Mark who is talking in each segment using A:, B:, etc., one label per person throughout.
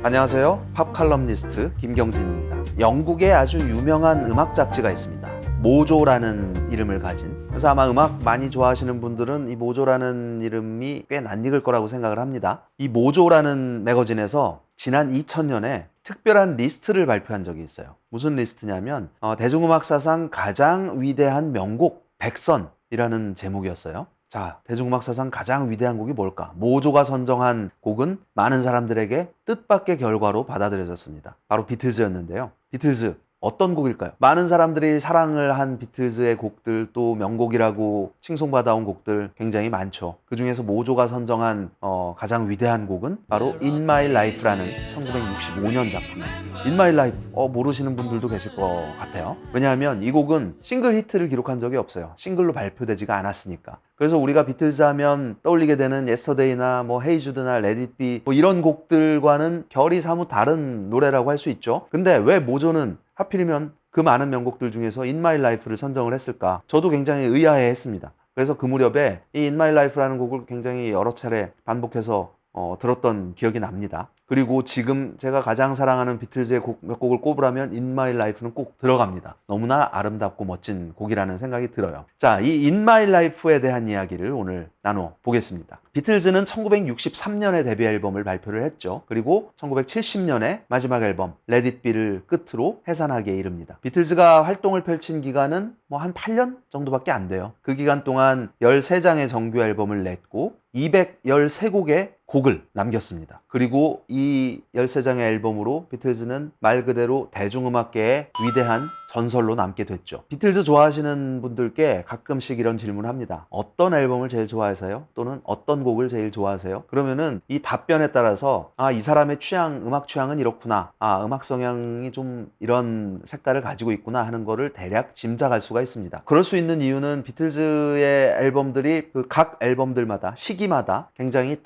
A: 안녕하세요. 팝 칼럼니스트 김경진입니다. 영국에 아주 유명한 음악 잡지가 있습니다. 모조라는 이름을 가진. 그래서 아마 음악 많이 좋아하시는 분들은 이 모조라는 이름이 꽤 낯익을 거라고 생각을 합니다. 이 모조라는 매거진에서 지난 2000년에 특별한 리스트를 발표한 적이 있어요. 무슨 리스트냐면 대중음악 사상 가장 위대한 명곡 100선이라는 제목이었어요. 자, 대중음악 사상 가장 위대한 곡이 뭘까? 모조가 선정한 곡은 많은 사람들에게 뜻밖의 결과로 받아들여졌습니다. 바로 비틀즈였는데요. 비틀즈, 어떤 곡일까요? 많은 사람들이 사랑을 한 비틀즈의 곡들, 또 명곡이라고 칭송받아온 곡들 굉장히 많죠. 그 중에서 모조가 선정한 가장 위대한 곡은 바로 In My Life라는 1965년 작품이었어요. In My Life, 모르시는 분들도 계실 것 같아요. 왜냐하면 이 곡은 싱글 히트를 기록한 적이 없어요. 싱글로 발표되지가 않았으니까. 그래서 우리가 비틀즈 하면 떠올리게 되는 Yesterday나 Hey Jude나 Let It Be 이런 곡들과는 결이 사뭇 다른 노래라고 할 수 있죠. 근데 왜 모조는 하필이면 그 많은 명곡들 중에서 In My Life를 선정을 했을까? 저도 굉장히 의아해했습니다. 그래서 그 무렵에 이 In My Life라는 곡을 굉장히 여러 차례 반복해서 들었던 기억이 납니다. 그리고 지금 제가 가장 사랑하는 비틀즈의 곡 몇 곡을 꼽으라면 In My Life는 꼭 들어갑니다. 너무나 아름답고 멋진 곡이라는 생각이 들어요. 자, 이 In My Life에 대한 이야기를 오늘 나눠 보겠습니다. 비틀즈는 1963년에 데뷔 앨범을 발표를 했죠. 그리고 1970년에 마지막 앨범 Let It Be를 끝으로 해산하기에 이릅니다. 비틀즈가 활동을 펼친 기간은 한 8년 정도밖에 안 돼요. 그 기간 동안 13장의 정규 앨범을 냈고 213곡의 곡을 남겼습니다. 그리고 이 13장의 앨범으로 비틀즈는 말 그대로 대중음악계의 위대한 전설로 남게 됐죠. 비틀즈 좋아하시는 분들께 가끔씩 이런 질문을 합니다. 어떤 앨범을 제일 좋아하세요? 또는 어떤 곡을 제일 좋아하세요? 그러면은 이 답변에 따라서 이 사람의 음악 취향은 이렇구나. 음악 성향이 좀 이런 색깔을 가지고 있구나 하는 거를 대략 짐작할 수가 있습니다. 그럴 수 있는 이유는 비틀즈의 앨범들이 그 각 앨범들마다 시기마다 굉장히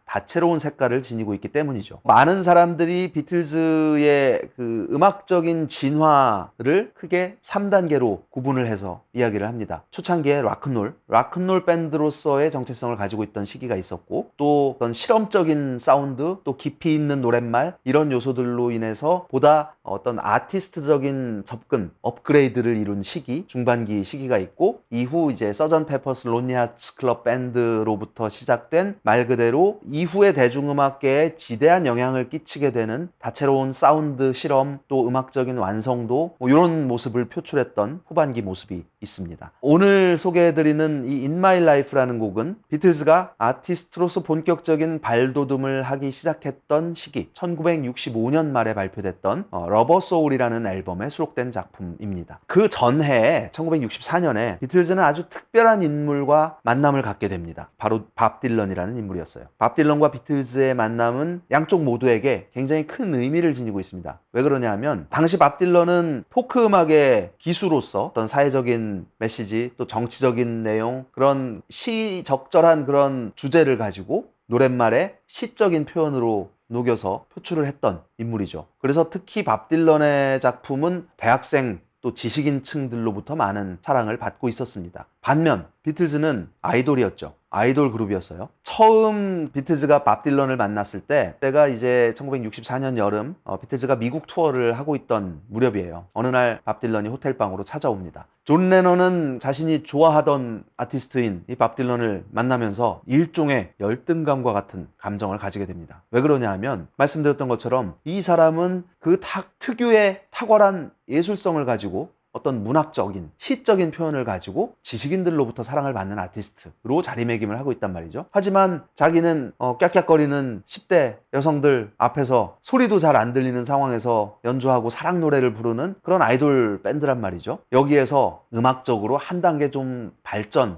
A: 다채로운 색깔을 지니고 있기 때문이죠. 많은 사람들이 비틀즈의 그 음악적인 진화를 크게 3단계로 구분을 해서 이야기를 합니다. 초창기에 락큰롤 밴드로서의 정체성을 가지고 있던 시기가 있었고, 또 어떤 실험적인 사운드, 또 깊이 있는 노랫말 이런 요소들로 인해서 보다 어떤 아티스트적인 접근, 업그레이드를 이룬 중반기 시기가 있고, 이후 이제 서전 페퍼스 론리 하츠 클럽 밴드로부터 시작된 말 그대로 이후의 대중음악계에 지대한 영향을 끼치게 되는 다채로운 사운드 실험, 또 음악적인 완성도 이런 모습을 표출했던 후반기 모습이 있습니다. 오늘 소개해드리는 이 In My Life라는 곡은 비틀즈가 아티스트로서 본격적인 발돋움을 하기 시작했던 시기 1965년 말에 발표됐던 러버 소울이라는 앨범에 수록된 작품입니다. 그 전해에 1964년에 비틀즈는 아주 특별한 인물과 만남을 갖게 됩니다. 바로 밥 딜런이라는 인물이었어요. 밥 딜런과 비틀즈의 만남은 양쪽 모두에게 굉장히 큰 의미를 지니고 있습니다. 왜 그러냐 하면 당시 밥 딜런은 포크 음악의 기수로서 어떤 사회적인 메시지, 또 정치적인 내용, 그런 시적절한 그런 주제를 가지고 노랫말에 시적인 표현으로 녹여서 표출을 했던 인물이죠. 그래서 특히 밥 딜런의 작품은 대학생 또 지식인층들로부터 많은 사랑을 받고 있었습니다. 반면 비틀즈는 아이돌이었죠. 아이돌 그룹이었어요. 처음 비틀즈가 밥 딜런을 만났을 때가 이제 1964년 여름 비틀즈가 미국 투어를 하고 있던 무렵이에요. 어느 날 밥 딜런이 호텔방으로 찾아옵니다. 존 레논은 자신이 좋아하던 아티스트인 이 밥 딜런을 만나면서 일종의 열등감과 같은 감정을 가지게 됩니다. 왜 그러냐 하면 말씀드렸던 것처럼 이 사람은 그 특유의 탁월한 예술성을 가지고 어떤 문학적인, 시적인 표현을 가지고 지식인들로부터 사랑을 받는 아티스트로 자리매김을 하고 있단 말이죠. 하지만 자기는 깍깍거리는 10대 여성들 앞에서 소리도 잘 안 들리는 상황에서 연주하고 사랑 노래를 부르는 그런 아이돌 밴드란 말이죠. 여기에서 음악적으로 한 단계 좀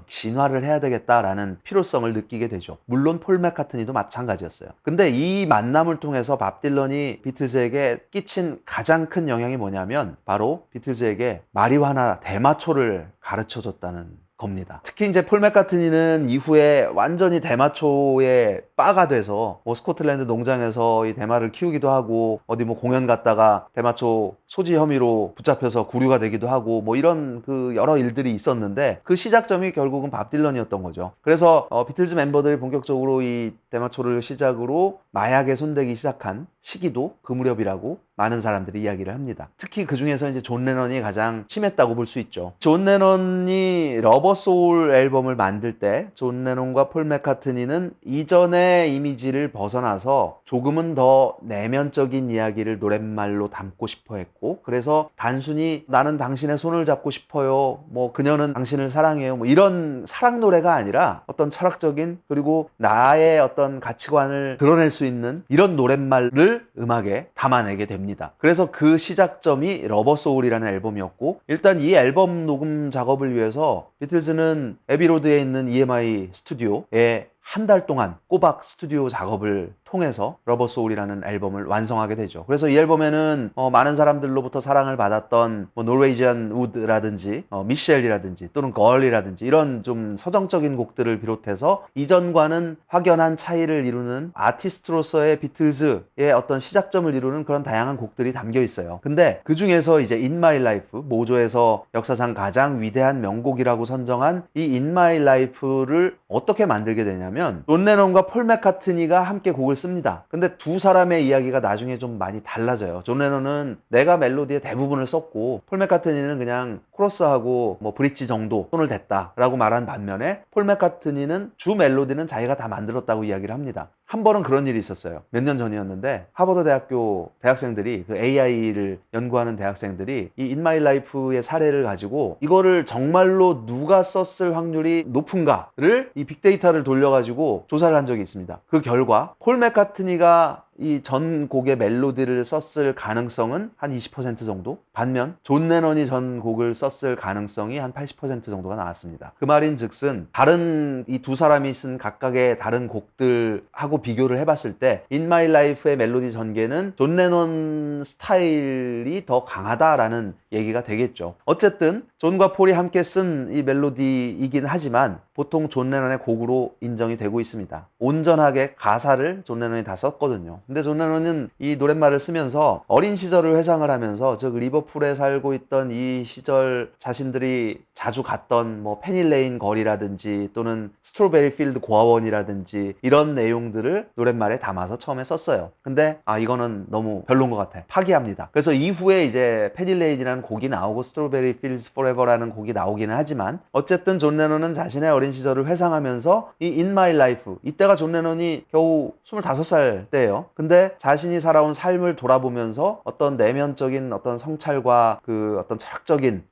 A: 진화를 해야 되겠다라는 필요성을 느끼게 되죠. 물론 폴 맥카트니도 마찬가지였어요. 근데 이 만남을 통해서 밥 딜런이 비틀즈에게 끼친 가장 큰 영향이 뭐냐면 바로 비틀즈에게 마리화나 대마초를 가르쳐줬다는 겁니다. 특히 이제 폴 맥카트니는 이후에 완전히 대마초의 빠가 돼서 뭐 스코틀랜드 농장에서 이 대마를 키우기도 하고 어디 뭐 공연 갔다가 대마초 소지 혐의로 붙잡혀서 구류가 되기도 하고 뭐 이런 그 여러 일들이 있었는데 그 시작점이 결국은 밥 딜런이었던 거죠. 그래서 비틀즈 멤버들이 본격적으로 이 대마초를 시작으로 마약에 손대기 시작한 시기도 그 무렵이라고 많은 사람들이 이야기를 합니다. 특히 그 중에서 이제 존 레넌이 가장 심했다고 볼 수 있죠. 존 레넌이 러버 소울 앨범을 만들 때 존 레논과 폴 맥카트니는 이전의 이미지를 벗어나서 조금은 더 내면적인 이야기를 노랫말로 담고 싶어 했고, 그래서 단순히 나는 당신의 손을 잡고 싶어요, 뭐 그녀는 당신을 사랑해요, 뭐 이런 사랑 노래가 아니라 어떤 철학적인 그리고 나의 어떤 가치관을 드러낼 수 있는 이런 노랫말을 음악에 담아내게 됩니다. 그래서 그 시작점이 러버 소울이라는 앨범이었고, 일단 이 앨범 녹음 작업을 위해서 비틀즈는 에비로드에 있는 EMI 스튜디오에 한 달 동안 꼬박 스튜디오 작업을 통해서 러버 소울이라는 앨범을 완성하게 되죠. 그래서 이 앨범에는 많은 사람들로부터 사랑을 받았던 뭐 노르웨이지안 우드라든지 미셸이라든지 또는 걸이라든지 이런 좀 서정적인 곡들을 비롯해서 이전과는 확연한 차이를 이루는 아티스트로서의 비틀즈의 어떤 시작점을 이루는 그런 다양한 곡들이 담겨 있어요. 근데 그 중에서 이제 In My Life, 모조에서 역사상 가장 위대한 명곡이라고 선정한 이 In My Life를 어떻게 만들게 되냐면 존 레논과 폴 맥카트니가 함께 곡을 씁니다. 근데 두 사람의 이야기가 나중에 좀 많이 달라져요. 존 레논은 내가 멜로디의 대부분을 썼고 폴 맥카트니는 그냥 코러스하고 뭐 브릿지 정도 손을 댔다라고 말한 반면에 폴 맥카트니는 주 멜로디는 자기가 다 만들었다고 이야기를 합니다. 한 번은 그런 일이 있었어요. 몇 년 전이었는데 하버드 대학교 대학생들이 그 AI를 연구하는 대학생들이 이 In My Life의 사례를 가지고 이거를 정말로 누가 썼을 확률이 높은가를 이 빅데이터를 돌려가지고 조사를 한 적이 있습니다. 그 결과 폴 맥카트니가 이 전 곡의 멜로디를 썼을 가능성은 한 20% 정도? 반면 존 레논이 전 곡을 썼을 가능성이 한 80% 정도가 나왔습니다. 그 말인 즉슨 다른 이 두 사람이 쓴 각각의 다른 곡들하고 비교를 해봤을 때 In My Life의 멜로디 전개는 존 레논 스타일이 더 강하다라는 얘기가 되겠죠. 어쨌든 존과 폴이 함께 쓴 이 멜로디이긴 하지만 보통 존 레논의 곡으로 인정이 되고 있습니다. 온전하게 가사를 존 레논이 다 썼거든요. 근데 존 레논은 이 노랫말을 쓰면서 어린 시절을 회상을 하면서, 즉 리버풀에 살고 있던 이 시절 자신들이 자주 갔던 뭐 페닐레인 거리라든지 또는 스트로베리 필드 고아원이라든지 이런 내용들을 노랫말에 담아서 처음에 썼어요. 근데 이거는 너무 별론 것 같아, 파기합니다. 그래서 이후에 이제 페닐레인이라는 곡이 나오고 스트로베리 필드 포레버라는 곡이 나오기는 하지만 어쨌든 존 레논은 자신의 어린 시절을 회상하면서 이 In My Life, 이때가 존 레논이 겨우 25살 때예요. 근데 자신이 살아온 삶을 돌아보면서 어떤 내면적인 어떤 성찰과 그 어떤 철학적인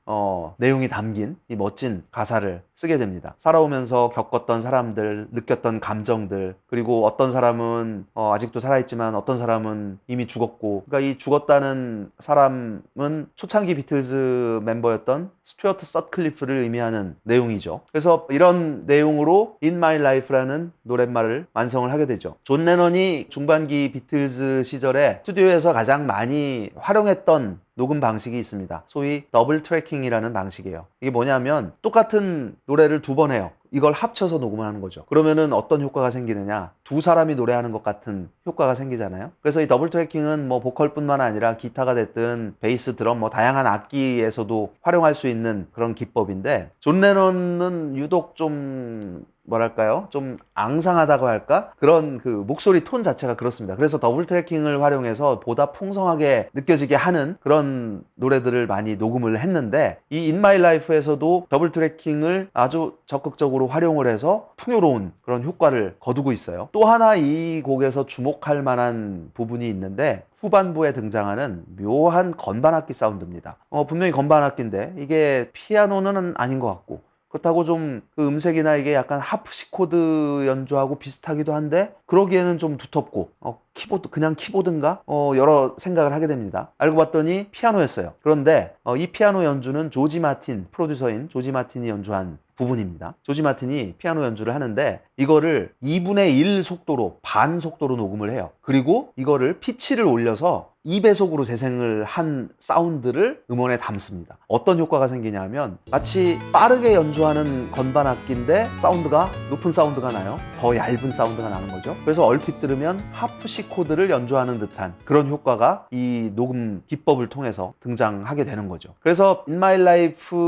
A: 내용이 담긴 이 멋진 가사를 쓰게 됩니다. 살아오면서 겪었던 사람들, 느꼈던 감정들, 그리고 어떤 사람은 아직도 살아있지만 어떤 사람은 이미 죽었고, 그러니까 이 죽었다는 사람은 초창기 비틀즈 멤버였던 스튜어트 서클리프를 의미하는 내용이죠. 그래서 이런 내용으로 In My Life라는 노랫말을 완성을 하게 되죠. 존 레논이 중반기 비틀즈 시절에 스튜디오에서 가장 많이 활용했던 녹음 방식이 있습니다. 소위 더블 트래킹이라는 방식이에요. 이게 뭐냐면 똑같은 노래를 두 번 해요. 이걸 합쳐서 녹음을 하는 거죠. 그러면은 어떤 효과가 생기느냐, 두 사람이 노래하는 것 같은 효과가 생기잖아요. 그래서 이 더블 트래킹은 뭐 보컬뿐만 아니라 기타가 됐든 베이스, 드럼, 뭐 다양한 악기에서도 활용할 수 있는 그런 기법인데, 존 레논은 유독 좀 뭐랄까요? 좀 앙상하다고 할까? 그런 그 목소리 톤 자체가 그렇습니다. 그래서 더블 트래킹을 활용해서 보다 풍성하게 느껴지게 하는 그런 노래들을 많이 녹음을 했는데, 이 In My Life에서도 더블 트래킹을 아주 적극적으로 활용을 해서 풍요로운 그런 효과를 거두고 있어요. 또 하나 이 곡에서 주목할 만한 부분이 있는데, 후반부에 등장하는 묘한 건반악기 사운드입니다. 분명히 건반악기인데 이게 피아노는 아닌 것 같고, 그렇다고 좀 그 음색이나 이게 약간 하프시코드 연주하고 비슷하기도 한데 그러기에는 좀 두텁고 키보드, 그냥 키보드인가? 여러 생각을 하게 됩니다. 알고 봤더니 피아노였어요. 그런데 이 피아노 연주는 조지 마틴, 프로듀서인 조지 마틴이 연주한 부분입니다. 조지 마틴이 피아노 연주를 하는데 이거를 2분의 1 속도로, 반 속도로 녹음을 해요. 그리고 이거를 피치를 올려서 2배속으로 재생을 한 사운드를 음원에 담습니다. 어떤 효과가 생기냐면 마치 빠르게 연주하는 건반 악기인데 사운드가 높은 사운드가 나요. 더 얇은 사운드가 나는 거죠. 그래서 얼핏 들으면 하프시코드를 연주하는 듯한 그런 효과가 이 녹음 기법을 통해서 등장하게 되는 거죠. 그래서 In My Life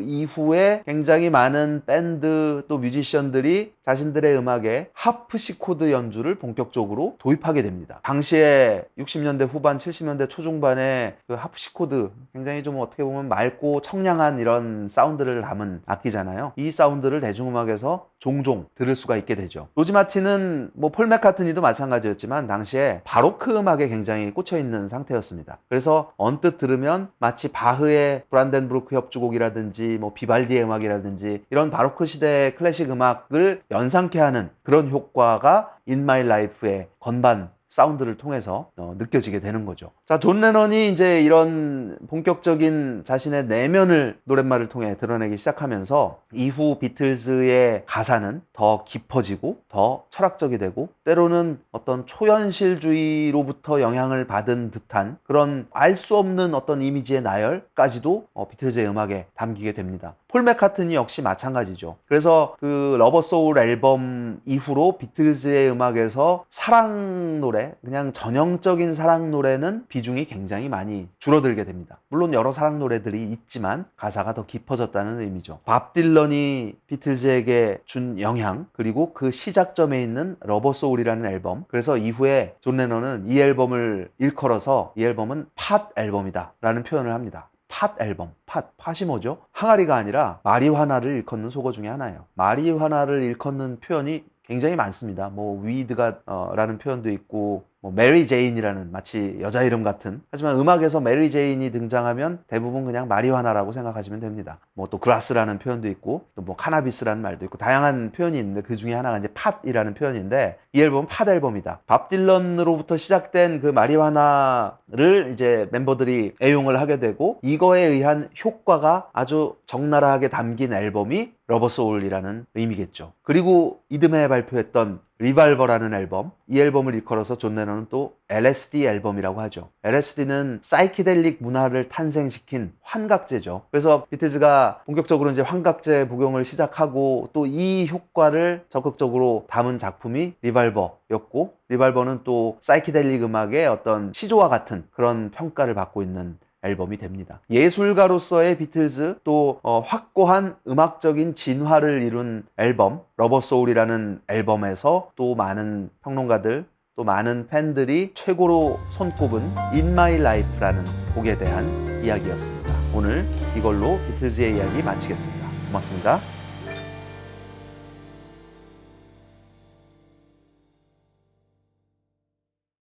A: 이후에 굉장히 많은 밴드 또 뮤지션들이 자신들의 음악에 하프시코드 연주를 본격적으로 도입하게 됩니다. 당시에 60년대 후반 70년대 초중반에 그 하프시코드 굉장히 좀 어떻게 보면 맑고 청량한 이런 사운드를 담은 악기잖아요. 이 사운드를 대중음악에서 종종 들을 수가 있게 되죠. 로지 마틴은 뭐 폴 맥카트니도 마찬가지였지만 당시에 바로크 음악에 굉장히 꽂혀 있는 상태였습니다. 그래서 언뜻 들으면 마치 바흐의 브란덴부르크 협주곡이라든지 뭐 비발디의 음악이라든지 이런 바로크 시대의 클래식 음악을 연상케 하는 그런 효과가 In My Life의 건반 사운드를 통해서 느껴지게 되는 거죠. 자, 존 레넌이 이제 이런 본격적인 자신의 내면을 노랫말을 통해 드러내기 시작하면서 이후 비틀즈의 가사는 더 깊어지고 더 철학적이 되고 때로는 어떤 초현실주의로부터 영향을 받은 듯한 그런 알 수 없는 어떤 이미지의 나열까지도 비틀즈의 음악에 담기게 됩니다. 폴 맥카트니 역시 마찬가지죠. 그래서 그 러버 소울 앨범 이후로 비틀즈의 음악에서 사랑 노래, 그냥 전형적인 사랑 노래는 비중이 굉장히 많이 줄어들게 됩니다. 물론 여러 사랑 노래들이 있지만 가사가 더 깊어졌다는 의미죠. 밥 딜런이 비틀즈에게 준 영향, 그리고 그 시작점에 있는 러버 소울이라는 앨범. 그래서 이후에 존 레넌은 이 앨범을 일컬어서 이 앨범은 팟 앨범이다 라는 표현을 합니다. 팟 앨범, 팟이 뭐죠? 항아리가 아니라 마리화나를 일컫는 속어 중에 하나예요. 마리화나를 일컫는 표현이 굉장히 많습니다. 뭐 위드가 라는 표현도 있고 뭐 메리 제인이라는 마치 여자 이름 같은, 하지만 음악에서 메리 제인이 등장하면 대부분 그냥 마리화나라고 생각하시면 됩니다. 뭐 또 그라스라는 표현도 있고 또 뭐 카나비스라는 말도 있고 다양한 표현이 있는데 그 중에 하나가 이제 팟이라는 표현인데 이 앨범은 팟 앨범이다. 밥 딜런으로부터 시작된 그 마리화나를 이제 멤버들이 애용을 하게 되고 이거에 의한 효과가 아주 적나라하게 담긴 앨범이 러버 소울이라는 의미겠죠. 그리고 이듬해 발표했던 리발버라는 앨범, 이 앨범을 일컬어서 존 레넌은 또 LSD 앨범이라고 하죠. LSD는 사이키델릭 문화를 탄생시킨 환각제죠. 그래서 비틀즈가 본격적으로 이제 환각제 복용을 시작하고 또 이 효과를 적극적으로 담은 작품이 리발버였고, 리발버는 또 사이키델릭 음악의 어떤 시조와 같은 그런 평가를 받고 있는 앨범이 됩니다. 예술가로서의 비틀즈, 또 확고한 음악적인 진화를 이룬 앨범 러버 소울이라는 앨범에서 또 많은 평론가들, 또 많은 팬들이 최고로 손꼽은 In My Life라는 곡에 대한 이야기였습니다. 오늘 이걸로 비틀즈의 이야기 마치겠습니다. 고맙습니다.